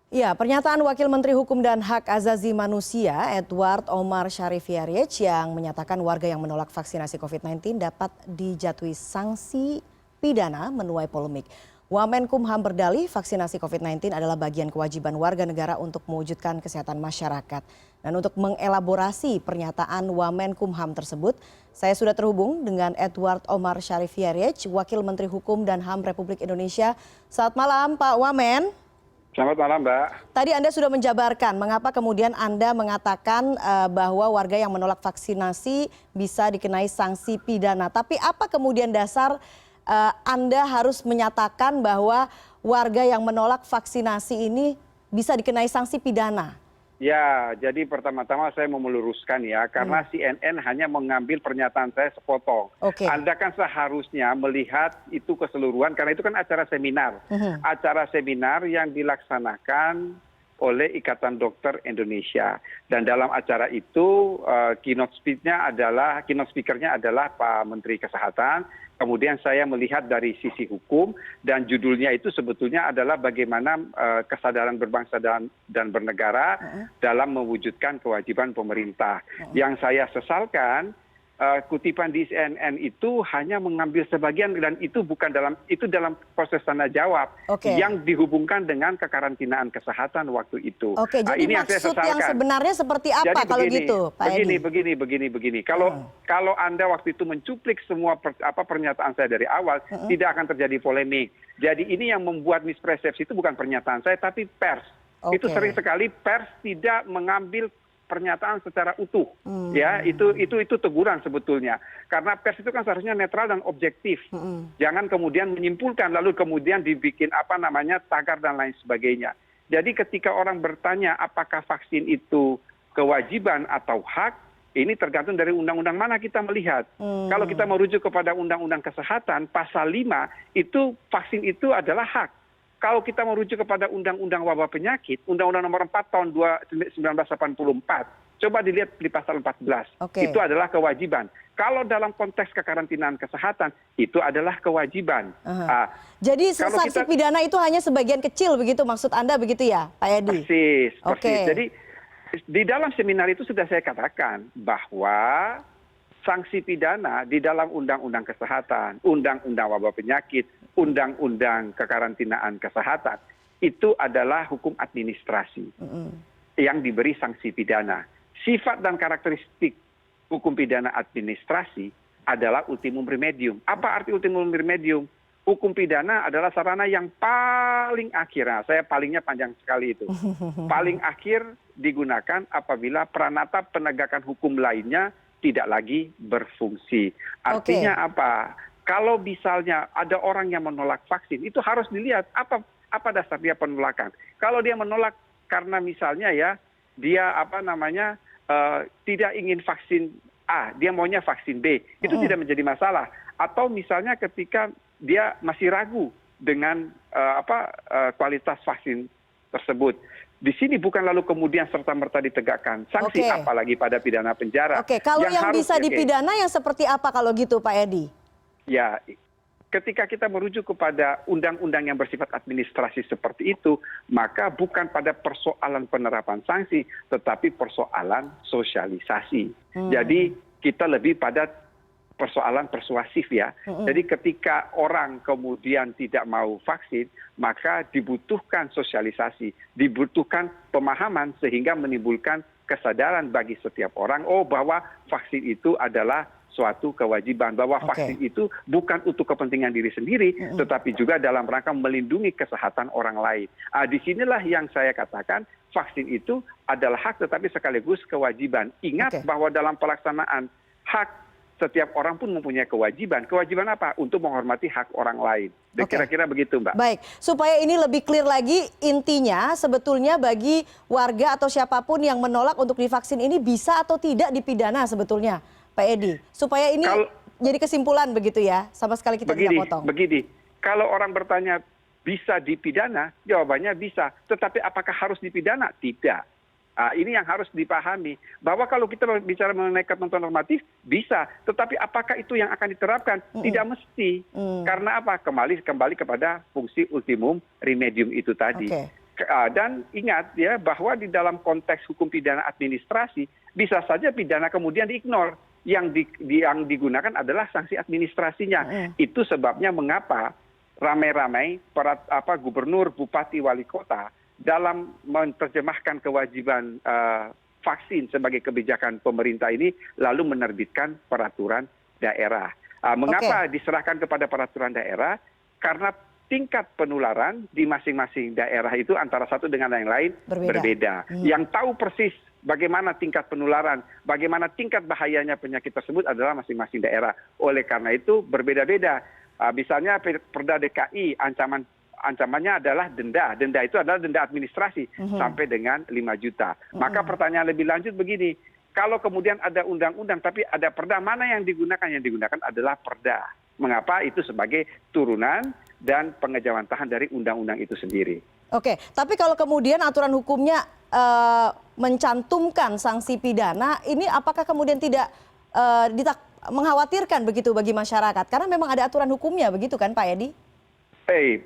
Ya, pernyataan Wakil Menteri Hukum dan Hak Azazi Manusia Edward Omar Sharif Yaryech yang menyatakan warga yang menolak vaksinasi COVID-19 dapat dijatuhi sanksi pidana menuai polemik. Wamenkumham berdalih vaksinasi COVID-19 adalah bagian kewajiban warga negara untuk mewujudkan kesehatan masyarakat. Dan untuk mengelaborasi pernyataan Wamenkumham tersebut, saya sudah terhubung dengan Edward Omar Sharif Yaryech, Wakil Menteri Hukum dan HAM Republik Indonesia. Selamat malam Pak Wamen. Selamat malam, Mbak. Tadi Anda sudah menjabarkan mengapa kemudian Anda mengatakan bahwa warga yang menolak vaksinasi bisa dikenai sanksi pidana. Tapi apa kemudian dasar Anda harus menyatakan bahwa warga yang menolak vaksinasi ini bisa dikenai sanksi pidana? Ya, jadi pertama-tama saya mau meluruskan ya, karena CNN hanya mengambil pernyataan saya sepotong. Anda kan seharusnya melihat itu keseluruhan, karena itu kan acara seminar. Acara seminar yang dilaksanakan oleh Ikatan Dokter Indonesia. Dan dalam acara itu keynote speaker-nya adalah Pak Menteri Kesehatan. Kemudian saya melihat dari sisi hukum dan judulnya itu sebetulnya adalah bagaimana kesadaran berbangsa dan bernegara dalam mewujudkan kewajiban pemerintah. Yang saya sesalkan kutipan di CNN itu hanya mengambil sebagian dan itu bukan dalam proses tanya jawab yang dihubungkan dengan kekarantinaan kesehatan waktu itu. Jadi ini maksud yang sebenarnya seperti apa jadi kalau begini, gitu, Pak Edi? Begini. Kalau Anda waktu itu mencuplik semua pernyataan saya dari awal, tidak akan terjadi polemik. Jadi ini yang membuat mispersepsi itu bukan pernyataan saya, tapi pers. Itu sering sekali pers tidak mengambil pernyataan secara utuh, ya itu teguran sebetulnya, karena pers itu kan seharusnya netral dan objektif, jangan kemudian menyimpulkan lalu kemudian dibikin tagar dan lain sebagainya. Jadi ketika orang bertanya apakah vaksin itu kewajiban atau hak, ini tergantung dari undang-undang mana kita melihat. Kalau kita merujuk kepada Undang-Undang Kesehatan pasal 5 itu vaksin itu adalah hak. Kalau kita merujuk kepada Undang-Undang Wabah Penyakit, Undang-Undang Nomor 4 Tahun 1984, coba dilihat di pasal 14, itu adalah kewajiban. Kalau dalam konteks kekarantinaan kesehatan, itu adalah kewajiban. Jadi sanksi pidana itu hanya sebagian kecil begitu maksud Anda begitu ya, Pak Edi? Persis. Jadi di dalam seminar itu sudah saya katakan bahwa sanksi pidana di dalam Undang-Undang Kesehatan, Undang-Undang Wabah Penyakit, Undang-Undang Kekarantinaan Kesehatan, itu adalah hukum administrasi yang diberi sanksi pidana. Sifat dan karakteristik hukum pidana administrasi adalah ultimum remedium. Apa arti ultimum remedium? Hukum pidana adalah sarana yang paling akhir. Nah, saya palingnya panjang sekali itu. Paling akhir digunakan apabila peranata penegakan hukum lainnya tidak lagi berfungsi. Artinya apa? Kalau misalnya ada orang yang menolak vaksin, itu harus dilihat apa dasar dia penolakan. Kalau dia menolak karena misalnya ya dia tidak ingin vaksin A, dia maunya vaksin B, itu tidak menjadi masalah. Atau misalnya ketika dia masih ragu dengan kualitas vaksin tersebut. Di sini bukan lalu kemudian serta-merta ditegakkan sanksi, apalagi pada pidana penjara. Kalau yang bisa dipidana yang seperti apa kalau gitu Pak Edi? Ya, ketika kita merujuk kepada undang-undang yang bersifat administrasi seperti itu, maka bukan pada persoalan penerapan sanksi, tetapi persoalan sosialisasi. Jadi kita lebih pada persoalan persuasif ya. Jadi ketika orang kemudian tidak mau vaksin, maka dibutuhkan sosialisasi, dibutuhkan pemahaman sehingga menimbulkan kesadaran bagi setiap orang, bahwa vaksin itu adalah suatu kewajiban, bahwa vaksin itu bukan untuk kepentingan diri sendiri, tetapi juga dalam rangka melindungi kesehatan orang lain. Disinilah yang saya katakan vaksin itu adalah hak tetapi sekaligus kewajiban. Ingat bahwa dalam pelaksanaan hak, setiap orang pun mempunyai kewajiban. Kewajiban apa? Untuk menghormati hak orang lain. Kira-kira begitu, Mbak. Baik, supaya ini lebih clear lagi, intinya sebetulnya bagi warga atau siapapun yang menolak untuk divaksin ini bisa atau tidak dipidana sebetulnya, Pak Edi. Supaya ini jadi kesimpulan begitu ya, sama sekali kita tidak potong. Begini, kalau orang bertanya bisa dipidana, jawabannya bisa. Tetapi apakah harus dipidana? Tidak. Ini yang harus dipahami, bahwa kalau kita bicara mengenai ketentuan normatif bisa, tetapi apakah itu yang akan diterapkan? Tidak mesti. Karena apa? Kembali kepada fungsi ultimum remedium itu tadi. Dan ingat ya bahwa di dalam konteks hukum pidana administrasi bisa saja pidana kemudian diignore. Yang digunakan adalah sanksi administrasinya. Itu sebabnya mengapa ramai-ramai para gubernur, bupati, wali kota dalam menerjemahkan kewajiban vaksin sebagai kebijakan pemerintah ini lalu menerbitkan peraturan daerah. Mengapa diserahkan kepada peraturan daerah? Karena tingkat penularan di masing-masing daerah itu antara satu dengan yang lain berbeda. Yang tahu persis bagaimana tingkat penularan, bagaimana tingkat bahayanya penyakit tersebut adalah masing-masing daerah. Oleh karena itu berbeda-beda. Misalnya Perda DKI ancamannya adalah denda. Denda itu adalah denda administrasi sampai dengan 5 juta. Maka pertanyaan lebih lanjut begini, kalau kemudian ada undang-undang tapi ada perda, mana yang digunakan? Yang digunakan adalah perda. Mengapa? Itu sebagai turunan dan pengejawantahan dari undang-undang itu sendiri. Oke, tapi kalau kemudian aturan hukumnya mencantumkan sanksi pidana, ini apakah kemudian tidak mengkhawatirkan begitu bagi masyarakat? Karena memang ada aturan hukumnya, begitu kan Pak Edi?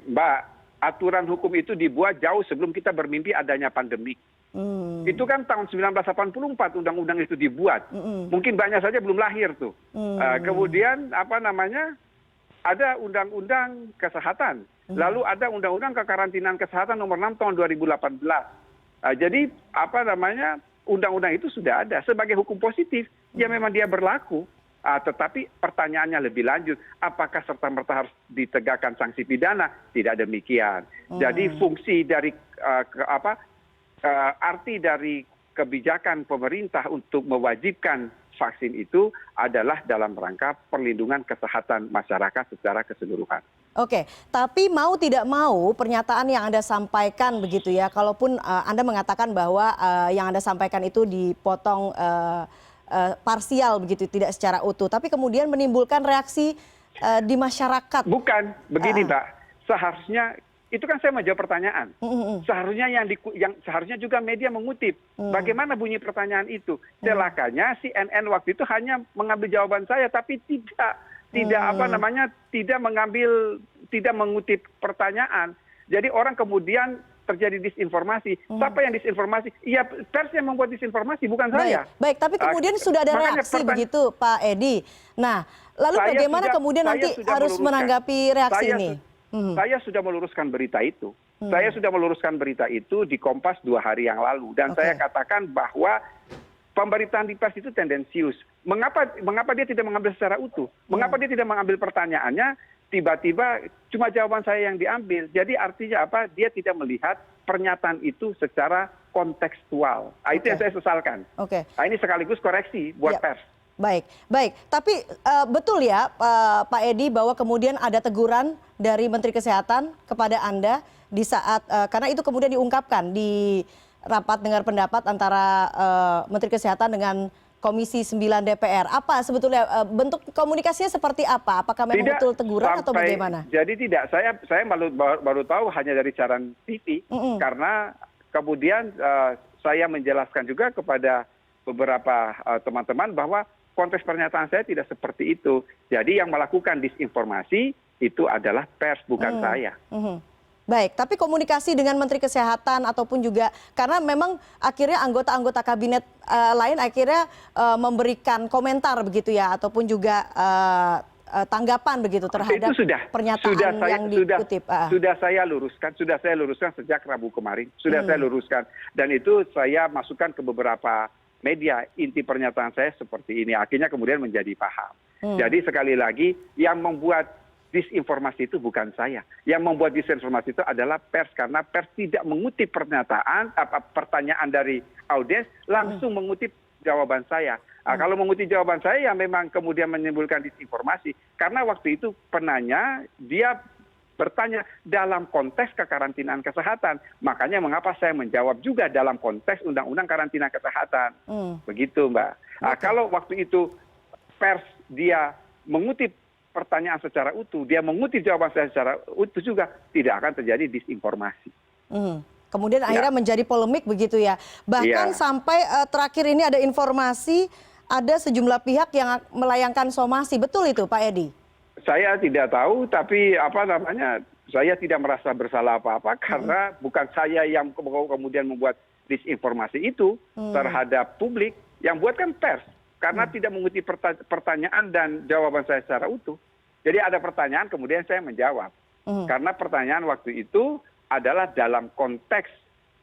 Mbak, aturan hukum itu dibuat jauh sebelum kita bermimpi adanya pandemi. Itu kan tahun 1984 undang-undang itu dibuat. Mungkin banyak saja belum lahir tuh. Kemudian ada undang-undang kesehatan. Lalu ada undang-undang kekarantinaan kesehatan nomor 6 tahun 2018. Jadi undang-undang itu sudah ada sebagai hukum positif. Ya memang dia berlaku. Tetapi pertanyaannya lebih lanjut, apakah serta-merta harus ditegakkan sanksi pidana? Tidak demikian. Jadi fungsi dari arti dari kebijakan pemerintah untuk mewajibkan vaksin itu adalah dalam rangka perlindungan kesehatan masyarakat secara keseluruhan. Oke, tapi mau tidak mau pernyataan yang Anda sampaikan begitu ya, kalaupun Anda mengatakan bahwa yang Anda sampaikan itu dipotong parsial begitu, tidak secara utuh, tapi kemudian menimbulkan reaksi di masyarakat. Bukan, begini Mbak, seharusnya itu kan saya menjawab pertanyaan. Seharusnya seharusnya juga media mengutip. Bagaimana bunyi pertanyaan itu? Celakanya CNN waktu itu hanya mengambil jawaban saya, tapi tidak mengutip pertanyaan. Jadi orang kemudian terjadi disinformasi. Siapa yang disinformasi? Iya, pers yang membuat disinformasi, bukan saya. Baik, tapi kemudian sudah ada reaksi begitu, Pak Edi. Nah, lalu bagaimana kemudian nanti harus menanggapi reaksi ini? Saya sudah meluruskan berita itu. Saya sudah meluruskan berita itu di Kompas 2 hari yang lalu. Dan saya katakan bahwa pemberitaan di pers itu tendensius. Mengapa dia tidak mengambil secara utuh? Mengapa dia tidak mengambil pertanyaannya? Tiba-tiba cuma jawaban saya yang diambil. Jadi artinya apa? Dia tidak melihat pernyataan itu secara kontekstual. Itu yang saya sesalkan. Ini sekaligus koreksi buat pers. Baik. Tapi betul ya Pak Edi bahwa kemudian ada teguran dari Menteri Kesehatan kepada Anda di saat, karena itu kemudian diungkapkan di rapat dengar pendapat antara Menteri Kesehatan dengan Komisi 9 DPR. Apa sebetulnya bentuk komunikasinya seperti apa? Apakah memang betul teguran atau bagaimana? Jadi tidak, saya baru tahu hanya dari siaran TV, karena kemudian saya menjelaskan juga kepada beberapa teman-teman bahwa konteks pernyataan saya tidak seperti itu. Jadi yang melakukan disinformasi itu adalah pers, bukan saya. Baik, tapi komunikasi dengan Menteri Kesehatan ataupun juga karena memang akhirnya anggota-anggota kabinet lain akhirnya memberikan komentar begitu ya, ataupun juga tanggapan begitu terhadap pernyataan yang dikutip. Sudah saya luruskan sejak Rabu kemarin. Sudah saya luruskan dan itu saya masukkan ke beberapa media. Inti pernyataan saya seperti ini, akhirnya kemudian menjadi paham. Jadi sekali lagi yang membuat disinformasi itu bukan saya. Yang membuat disinformasi itu adalah pers, karena pers tidak mengutip pertanyaan dari audiens, langsung mengutip jawaban saya. Kalau mengutip jawaban saya ya memang kemudian menimbulkan disinformasi. Karena waktu itu penanya dia bertanya dalam konteks kekarantinaan kesehatan. Makanya mengapa saya menjawab juga dalam konteks undang-undang karantina kesehatan. Begitu Mbak. Kalau waktu itu pers dia mengutip pertanyaan secara utuh, dia mengutip jawaban saya secara utuh juga, tidak akan terjadi disinformasi. Kemudian akhirnya menjadi polemik begitu ya. Bahkan sampai terakhir ini ada informasi ada sejumlah pihak yang melayangkan somasi. Betul itu Pak Edi? Saya tidak tahu, tapi saya tidak merasa bersalah apa-apa karena bukan saya yang kemudian membuat disinformasi itu terhadap publik, yang buat kan pers karena tidak mengikuti pertanyaan dan jawaban saya secara utuh. Jadi ada pertanyaan kemudian saya menjawab. Karena pertanyaan waktu itu adalah dalam konteks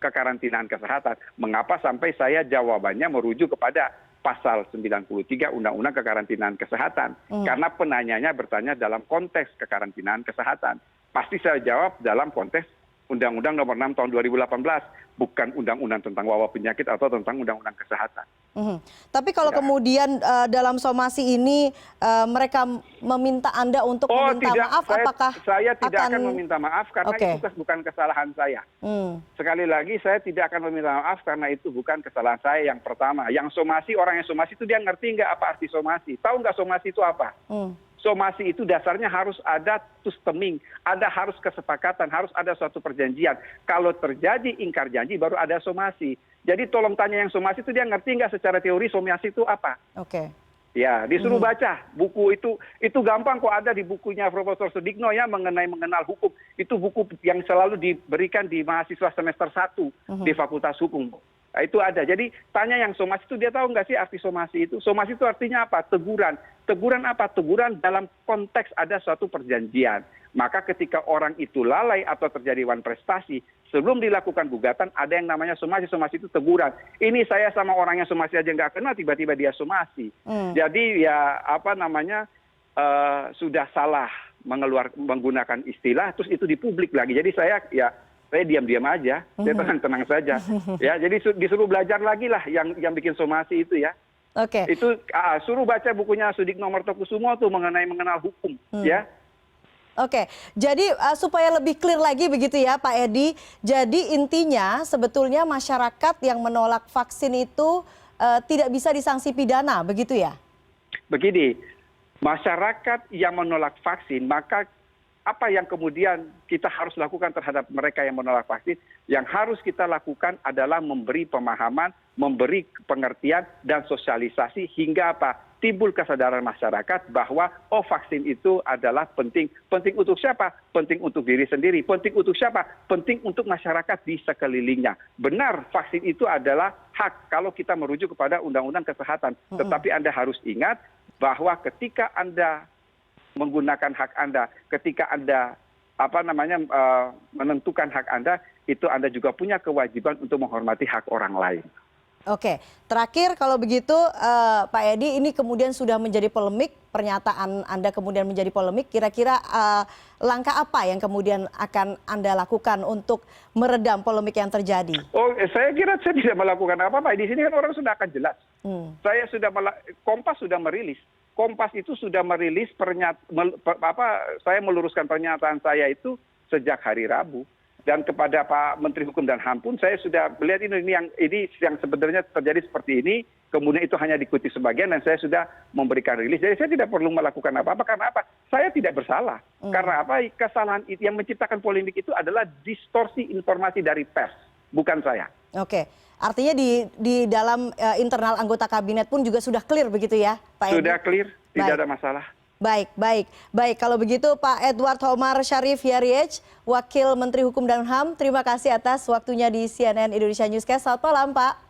kekarantinaan kesehatan. Mengapa sampai saya jawabannya merujuk kepada pasal 93 Undang-Undang Kekarantinaan Kesehatan. Karena penanyanya bertanya dalam konteks kekarantinaan kesehatan. Pasti saya jawab dalam konteks Undang-Undang Nomor 6 Tahun 2018, bukan undang-undang tentang wabah penyakit atau tentang undang-undang kesehatan. Tapi kalau kemudian dalam somasi ini mereka meminta Anda untuk meminta maaf, apakah saya tidak akan meminta maaf karena itu bukan kesalahan saya. Sekali lagi saya tidak akan meminta maaf karena itu bukan kesalahan saya yang pertama. Yang somasi, orang yang somasi itu dia ngerti nggak apa arti somasi? Tahu nggak somasi itu apa? Somasi itu dasarnya harus ada tusteming, harus kesepakatan, harus ada suatu perjanjian. Kalau terjadi ingkar janji baru ada somasi. Jadi tolong tanya yang somasi itu dia ngerti nggak secara teori somasi itu apa? Oke. Ya, disuruh baca buku itu gampang kok, ada di bukunya Profesor Sudikno ya mengenal hukum. Itu buku yang selalu diberikan di mahasiswa semester 1 di Fakultas Hukum. Nah, itu ada. Jadi tanya yang somasi itu dia tahu nggak sih arti somasi itu? Somasi itu artinya apa? Teguran. Teguran apa? Teguran dalam konteks ada suatu perjanjian. Maka ketika orang itu lalai atau terjadi wan prestasi, sebelum dilakukan gugatan ada yang namanya somasi. Somasi itu teguran. Ini saya sama orang yang somasi aja nggak kenal, tiba-tiba dia somasi. Jadi ya sudah salah menggunakan istilah, terus itu di publik lagi. Jadi saya diam-diam aja, saya tenang-tenang saja. Ya, jadi disuruh belajar lagi lah yang bikin somasi itu ya. Oke. Itu suruh baca bukunya Sudikno Martokusumo tuh mengenal hukum, ya. Oke, jadi supaya lebih clear lagi begitu ya Pak Edi. Jadi intinya sebetulnya masyarakat yang menolak vaksin itu tidak bisa disanksi pidana, begitu ya? Begini, masyarakat yang menolak vaksin, maka apa yang kemudian kita harus lakukan terhadap mereka yang menolak vaksin? Yang harus kita lakukan adalah memberi pemahaman, memberi pengertian dan sosialisasi hingga apa? Timbul kesadaran masyarakat bahwa vaksin itu adalah penting. Penting untuk siapa? Penting untuk diri sendiri. Penting untuk siapa? Penting untuk masyarakat di sekelilingnya. Benar, vaksin itu adalah hak kalau kita merujuk kepada Undang-Undang Kesehatan. Tetapi Anda harus ingat bahwa ketika Anda menggunakan hak Anda, ketika Anda menentukan hak Anda, itu Anda juga punya kewajiban untuk menghormati hak orang lain. Oke, terakhir kalau begitu Pak Edi, ini kemudian sudah menjadi polemik, pernyataan Anda kemudian menjadi polemik, kira-kira langkah apa yang kemudian akan Anda lakukan untuk meredam polemik yang terjadi? Saya kira saya tidak melakukan apa-apa, di sini kan orang sudah akan jelas. Kompas sudah merilis. Kompas itu sudah merilis saya meluruskan pernyataan saya itu sejak hari Rabu. Dan kepada Pak Menteri Hukum dan HAM pun saya sudah melihat ini yang sebenarnya terjadi seperti ini, kemudian itu hanya diikuti sebagian dan saya sudah memberikan rilis. Jadi saya tidak perlu melakukan apa-apa karena apa? Saya tidak bersalah. Karena apa? Kesalahan itu yang menciptakan polemik itu adalah distorsi informasi dari pers, bukan saya. Oke, artinya di dalam internal anggota kabinet pun juga sudah clear begitu ya, Pak Edi? Sudah clear, tidak ada masalah. Baik. Kalau begitu Pak Edward Homar Sharif Hierriech, Wakil Menteri Hukum dan HAM, terima kasih atas waktunya di CNN Indonesia Newscast. Selamat malam Pak.